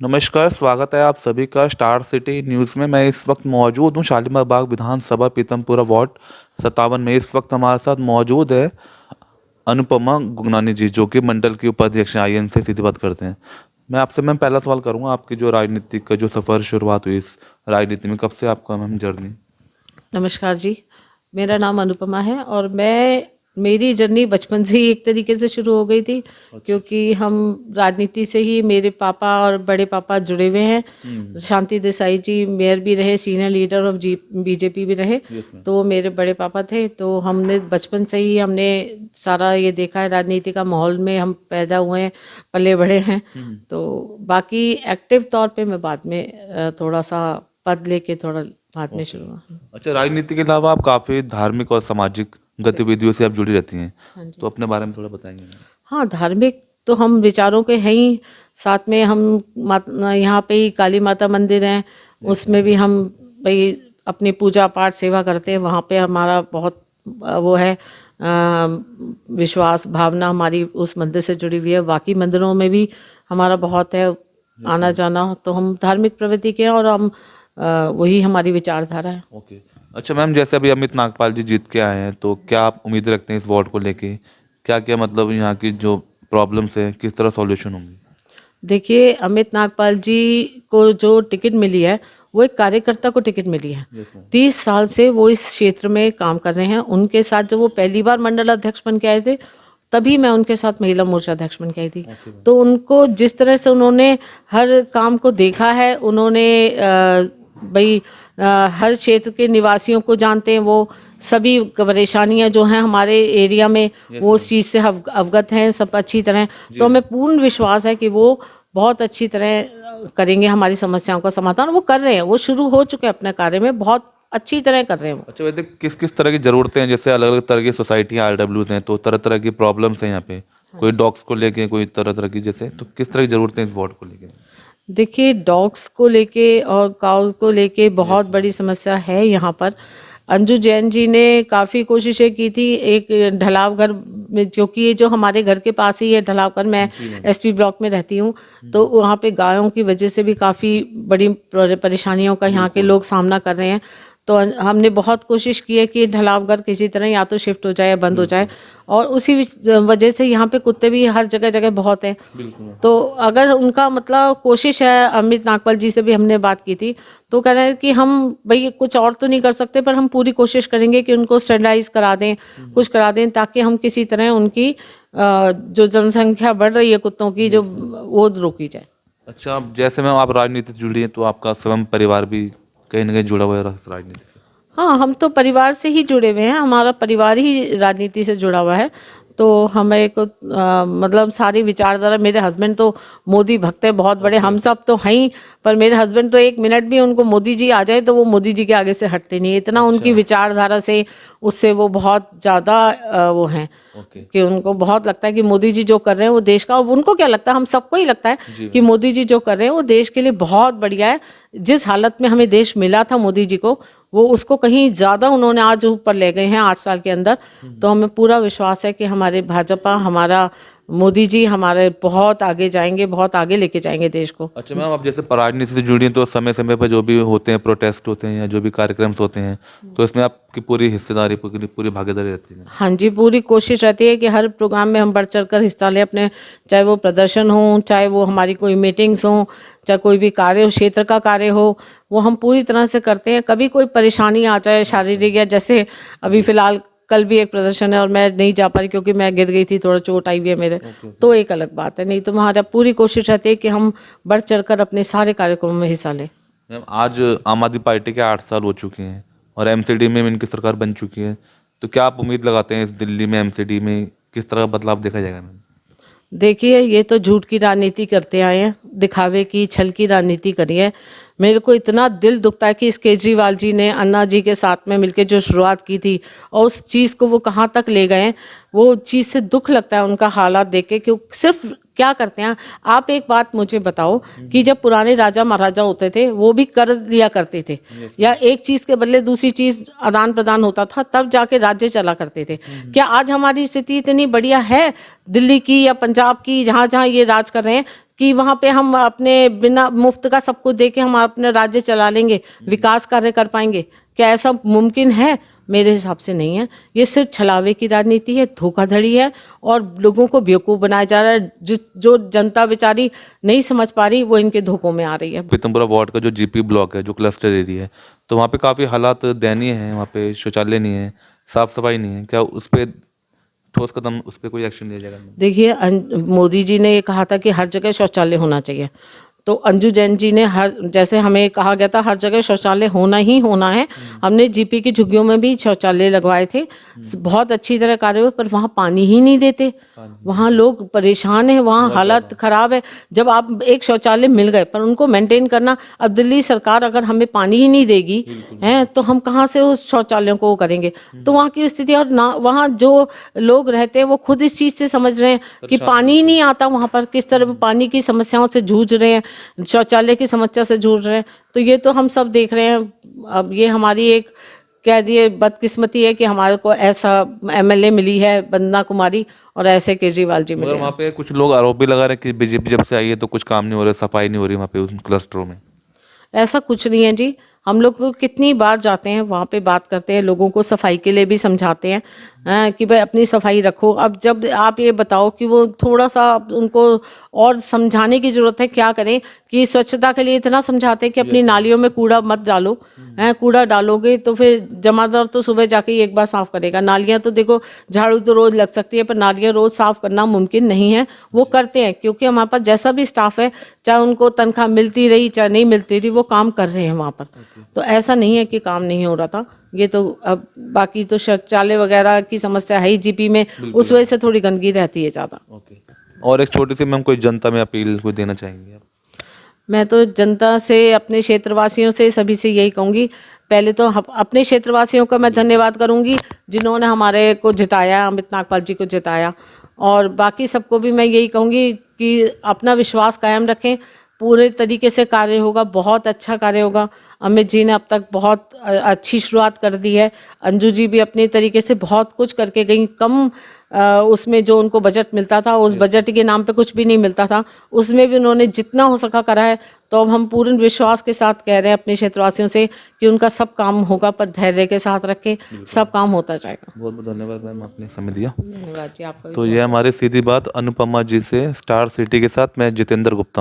नमस्कार, स्वागत है आप सभी का स्टार सिटी न्यूज़ में। मैं इस वक्त मौजूद हूँ शालीमार बाग विधानसभा पीतमपुरा वार्ड 57 में। इस वक्त हमारे साथ मौजूद है अनुपमा गुगनानी जी, जो कि मंडल की उपाध्यक्ष हैं। आइए इनसे सीधी बात करते हैं। मैं आपसे मैम पहला सवाल करूँगा, आपकी जो राजनीति का जो सफ़र शुरुआत हुई इस राजनीति में, कब से आपका मैम जर्नी? नमस्कार जी। मेरा नाम अनुपमा है और मेरी जर्नी बचपन से ही एक तरीके से शुरू हो गई थी। क्योंकि हम राजनीति से ही, मेरे पापा और बड़े पापा जुड़े हुए हैं। शांति देसाई जी मेयर भी रहे, सीनियर लीडर ऑफ बीजेपी भी रहे। तो वो मेरे बड़े पापा थे। तो हमने बचपन से ही हमने सारा ये देखा है, राजनीति का माहौल में हम पैदा हुए हैं, पले बड़े हैं। तो बाकी एक्टिव तौर पे मैं बाद में थोड़ा सा पद लेके थोड़ा बाद में शुरू हुआ। अच्छा, राजनीति के अलावा आप काफ़ी धार्मिक और सामाजिक गतिविधियों से आप जुड़ी रहती हैं, हाँ जी। तो अपने बारे में थोड़ा बताएंगे मैम? हाँ, धार्मिक तो हम विचारों के हैं ही। साथ में हम यहाँ पे ही काली माता मंदिर है, उसमें भी हम भाई अपनी पूजा पाठ सेवा करते हैं। वहाँ पे हमारा बहुत वो है विश्वास भावना हमारी उस मंदिर से जुड़ी हुई है। बाकी मंदिरों में भी हमारा बहुत है आना जाना। तो हम धार्मिक प्रवृत्ति के हैं और हम वही हमारी विचारधारा है। ओके। अच्छा मैम, जैसे अभी अमित नागपाल जी जीत के आए हैं, तो क्या आप उम्मीद रखते हैं इस वार्ड को लेके? क्या क्या मतलब यहाँ की जो प्रॉब्लम्स हैं किस तरह सॉल्यूशन होंगी? देखिए, अमित नागपाल जी को जो टिकट मिली है वो एक कार्यकर्ता को टिकट मिली है। 30 साल से वो इस क्षेत्र में काम कर रहे हैं। उनके साथ जब वो पहली बार मंडल अध्यक्ष बन के आए थे, तभी मैं उनके साथ महिला मोर्चा अध्यक्ष बन के आई थी। तो उनको जिस तरह से उन्होंने हर काम को देखा है, उन्होंने भाई हर क्षेत्र के निवासियों को जानते हैं। वो सभी परेशानियां जो हैं हमारे एरिया में, वो उस चीज़ से अवगत हैं सब अच्छी तरह। तो हमें पूर्ण विश्वास है कि वो बहुत अच्छी तरह करेंगे हमारी समस्याओं का समाधान। वो कर रहे हैं, वो शुरू हो चुके हैं अपने कार्य में, बहुत अच्छी तरह कर रहे हैं वो। अच्छा, वैसे किस किस तरह की ज़रूरतें हैं? जैसे अलग अलग तरह की सोसाइटियाँ आरडब्ल्यूज हैं, तो तरह तरह की प्रॉब्लम्स हैं यहाँ पे, कोई डॉग्स को लेके, कोई तरह तरह की, जैसे तो किस तरह की ज़रूरतें हैं इस वार्ड को लेके? देखिए, डॉग्स को लेके और काउस को लेके बहुत बड़ी समस्या है यहाँ पर। अंजू जैन जी ने काफ़ी कोशिशें की थी एक ढलाव घर में, क्योंकि ये जो हमारे घर के पास ही है ढलाव घर, मैं एसपी ब्लॉक में रहती हूँ। तो वहाँ पे गायों की वजह से भी काफ़ी बड़ी परेशानियों का यहाँ के लोग सामना कर रहे हैं। तो हमने बहुत कोशिश की है कि ढलावघर किसी तरह या तो शिफ्ट हो जाए या बंद हो जाए। और उसी वजह से यहाँ पे कुत्ते भी हर जगह जगह बहुत है। तो अगर उनका मतलब कोशिश है, अमित नागपाल जी से भी हमने बात की थी, तो कह रहे हैं कि हम भाई कुछ और तो नहीं कर सकते, पर हम पूरी कोशिश करेंगे कि उनको स्टरलाइज करा दें, कुछ करा दें, ताकि हम किसी तरह उनकी जो जनसंख्या बढ़ रही है कुत्तों की, जो वो रोकी जाए। अच्छा, अब जैसे मैम आप राजनीति से जुड़ी हैं, तो आपका स्वयं परिवार भी कहीं ना कहीं जुड़ा हुआ है राजनीति से? हाँ, हम तो परिवार से ही जुड़े हुए हैं, हमारा परिवार ही राजनीति से जुड़ा हुआ है। तो हमें को मतलब सारी विचारधारा, मेरे हस्बैंड तो मोदी भक्त है बहुत बड़े, हम सब तो हैं ही, पर मेरे हस्बैंड तो एक मिनट भी उनको मोदी जी आ जाए तो वो मोदी जी के आगे से हटते नहीं, इतना उनकी विचारधारा से, उससे वो बहुत ज़्यादा वो हैं कि उनको बहुत लगता है कि मोदी जी जो कर रहे हैं वो देश का, उनको क्या लगता है, हम सबको ही लगता है कि मोदी जी जो कर रहे हैं वो देश के लिए बहुत बढ़िया है। जिस हालत में हमें देश मिला था मोदी जी को, वो उसको कहीं ज़्यादा उन्होंने आज ऊपर ले गए हैं 8 साल के अंदर। तो हमें पूरा विश्वास है कि हमारे भाजपा, हमारा मोदी जी हमारे बहुत आगे जाएंगे, बहुत आगे लेके जाएंगे देश को। अच्छा मैम, आप जैसे राजनीति से जुड़ी हैं, तो समय समय पर जो भी होते हैं प्रोटेस्ट होते हैं या जो भी कार्यक्रम होते हैं, तो इसमें आपकी पूरी हिस्सेदारी, पूरी भागीदारी रहती है? हाँ जी, पूरी कोशिश रहती है कि हर प्रोग्राम में हम बढ़ चढ़ कर हिस्सा लें अपने, चाहे वो प्रदर्शन हो, चाहे वो हमारी कोई मीटिंग्स हो, चाहे कोई भी कार्य हो, क्षेत्र का कार्य हो, वो हम पूरी तरह से करते हैं। कभी कोई परेशानी आ जाए शारीरिक, या जैसे अभी फिलहाल कल भी एक प्रदर्शन है और मैं नहीं जा पा रही क्योंकि मैं गिर गई थी, थोड़ा चोट आई हुई है मेरे, तो एक अलग बात है। नहीं तो हमारा पूरी कोशिश रहती है कि हम बढ़ चढ़ कर अपने सारे कार्यक्रमों में हिस्सा लें। मैम, आज आम आदमी पार्टी के 8 साल हो चुके हैं और एमसीडी में इनकी सरकार बन चुकी है, तो क्या आप उम्मीद लगाते हैं इस दिल्ली में एमसीडी में किस तरह का बदलाव देखा जाएगा मैम? देखिए, ये तो झूठ की राजनीति करते आए हैं, दिखावे की, छल की राजनीति करी है। मेरे को इतना दिल दुखता है कि इस केजरीवाल जी ने अन्ना जी के साथ में मिलकर जो शुरुआत की थी और उस चीज़ को वो कहाँ तक ले गए हैं, वो चीज़ से दुख लगता है उनका हालात देख के। क्यों सिर्फ क्या करते हैं आप, एक बात मुझे बताओ कि जब पुराने राजा महाराजा होते थे वो भी कर दिया करते थे, या एक चीज़ के बदले दूसरी चीज़ आदान प्रदान होता था, तब जाके राज्य चला करते थे। क्या आज हमारी स्थिति इतनी बढ़िया है दिल्ली की या पंजाब की, जहाँ जहाँ ये राज कर रहे हैं, कि वहाँ पे हम अपने बिना मुफ्त का सब कुछ दे के हम अपना राज्य चला लेंगे, विकास कार्य कर पाएंगे? क्या ऐसा मुमकिन है? मेरे हिसाब से नहीं है। ये सिर्फ छलावे की राजनीति है, धोखाधड़ी है और लोगों को बेवकूफ़ बनाया जा रहा है। जो जनता बेचारी नहीं समझ पा रही, वो इनके धोखों में आ रही है। पीतमपुरा वार्ड का जो जीपी ब्लॉक है, जो क्लस्टर एरिया है, तो वहाँ पे काफ़ी हालात दयनीय हैं। वहाँ पे शौचालय नहीं है, साफ सफाई नहीं है। क्या उस पे ठोस कदम, उस पे कोई एक्शन लिया जाएगा? देखिए, मोदी जी ने ये कहा था कि हर जगह शौचालय होना चाहिए। तो अंजू जैन जी ने जैसे हमें कहा गया था हर जगह शौचालय होना ही होना है। हमने जीपी की झुग्गियों में भी शौचालय लगवाए थे, बहुत अच्छी तरह कार्य हुए, पर वहाँ पानी ही नहीं देते। वहाँ लोग परेशान हैं, वहाँ हालत खराब है। जब आप एक शौचालय मिल गए पर उनको मेंटेन करना, अब दिल्ली सरकार अगर हमें पानी ही नहीं देगी हैं, तो हम कहाँ से उस शौचालयों को वो करेंगे? तो वहाँ की स्थिति, और ना वहाँ जो लोग रहते हैं वो खुद इस चीज़ से समझ रहे हैं कि पानी ही नहीं आता वहाँ पर, किस तरह पानी की समस्याओं से जूझ रहे हैं, शौचालय की समस्या से जूझ रहे हैं। तो ये तो हम सब देख रहे हैं। अब ये हमारी एक कह दिए बदकिस्मती है कि हमारे को ऐसा एमएलए मिली है वंदना कुमारी और ऐसे केजरीवाल जी मिले मगर हैं। वहाँ पे कुछ लोग आरोप भी लगा रहे हैं कि बीजेपी जब से आई है तो कुछ काम नहीं हो रहा, सफाई नहीं हो रही वहाँ पे उन क्लस्टरों में। ऐसा कुछ नहीं है जी। हम लोग को कितनी बार जाते हैं वहाँ पे, बात करते हैं, लोगों को सफाई के लिए भी समझाते हैं कि भाई अपनी सफाई रखो। अब जब आप ये बताओ कि वो थोड़ा सा उनको और समझाने की ज़रूरत है, क्या करें कि स्वच्छता के लिए इतना समझाते हैं कि अपनी नालियों में कूड़ा मत डालो, कूड़ा डालोगे तो फिर जमादार तो सुबह जाके ही एक बार साफ़ करेगा। नालियाँ तो देखो, झाड़ू तो रोज़ लग सकती है पर नालियाँ रोज़ साफ़ करना मुमकिन नहीं है। वो करते हैं क्योंकि हमारे पास जैसा भी स्टाफ है, चाहे उनको तनख्वाह मिलती रही चाहे नहीं मिलती रही, वो काम कर रहे हैं वहाँ पर। तो ऐसा नहीं है कि काम नहीं हो रहा था। ये तो अब बाकी तो शौचालय वगैरह की समस्या है ही जीपी में, उस वजह से थोड़ी गंदगी रहती है ज़्यादा। और एक छोटी सी मैम कोई जनता में अपील कोई देना चाहेंगे आप? मैं तो जनता से, अपने क्षेत्रवासियों से, सभी से यही कहूँगी, पहले तो अपने क्षेत्रवासियों का मैं धन्यवाद करूँगी जिन्होंने हमारे को जिताया, अमित नागपाल जी को जिताया। और बाकी सबको भी मैं यही कहूँगी कि अपना विश्वास कायम रखें, पूरे तरीके से कार्य होगा, बहुत अच्छा कार्य होगा। अमित जी ने अब तक बहुत अच्छी शुरुआत कर दी है। अंजू जी भी अपने तरीके से बहुत कुछ करके गई। कम उसमें जो उनको बजट मिलता था, उस बजट के नाम पे कुछ भी नहीं मिलता था, उसमें भी उन्होंने जितना हो सका करा है। तो अब हम पूर्ण विश्वास के साथ कह रहे हैं अपने क्षेत्रवासियों से कि उनका सब काम होगा, पर धैर्य के साथ रखें, सब काम होता जाएगा। बहुत बहुत धन्यवाद मैम, आपने समय दिया। धन्यवाद जी आपका भी। तो ये हमारी सीधी बात अनुपमा जी से, स्टार सिटी के साथ मैं जितेंद्र गुप्ता।